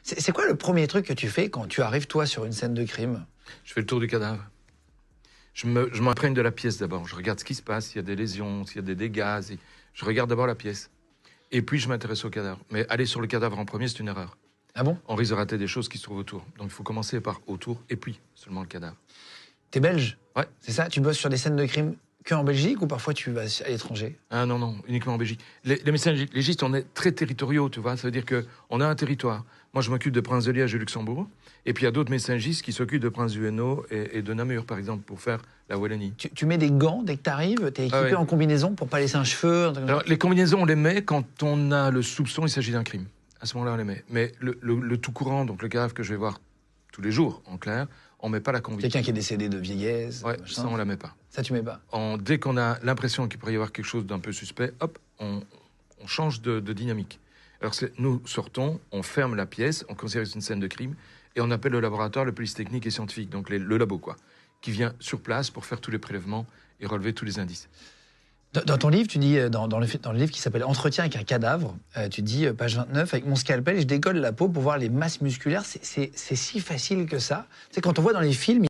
C'est quoi le premier truc que tu fais quand tu arrives, toi, sur une scène de crime? Je fais le tour du cadavre. Je m'imprègne de la pièce d'abord. Je regarde ce qui se passe, s'il y a des lésions, s'il y a des dégâts. Je regarde d'abord la pièce. Et puis, je m'intéresse au cadavre. Mais aller sur le cadavre en premier, c'est une erreur. Ah bon? On risque de rater des choses qui se trouvent autour. Donc, il faut commencer par autour et puis seulement le cadavre. T'es belge? Ouais. C'est ça? Tu bosses sur des scènes de crime qu'en Belgique ou parfois tu vas à l'étranger? Ah non, non, uniquement en Belgique. Les médecins légistes, on est très territoriaux, tu vois. Ça veut dire qu'on a un territoire. Moi, je m'occupe de Prince de Liège et Luxembourg. Et puis, il y a d'autres médecins légistes qui s'occupent de Prince du Hainaut et de Namur, par exemple, pour faire la Wallonie. Tu mets des gants dès que t'arrives? T'es équipé ouais. en combinaison pour pas laisser un cheveu? Alors, les combinaisons, on les met quand on a le soupçon, il s'agit d'un crime. À ce moment-là, on les met. Mais le tout courant, donc le cadavre que je vais voir tous les jours, en clair, on met pas la combinaison. Quelqu'un qui est décédé de vieillesse? Ouais, ça, on la met pas. Ça, tu mets pas? Dès qu'on a l'impression qu'il pourrait y avoir quelque chose d'un peu suspect, hop, on change de dynamique. Alors, nous sortons, on ferme la pièce, on considère que c'est une scène de crime, et on appelle le laboratoire, le police technique et scientifique, donc le labo, quoi, qui vient sur place pour faire tous les prélèvements et relever tous les indices. Dans ton livre, tu dis, dans le livre qui s'appelle Entretien avec un cadavre, tu dis, page 29, avec mon scalpel, je décolle la peau pour voir les masses musculaires. C'est si facile que ça. Tu sais, quand on voit dans les films,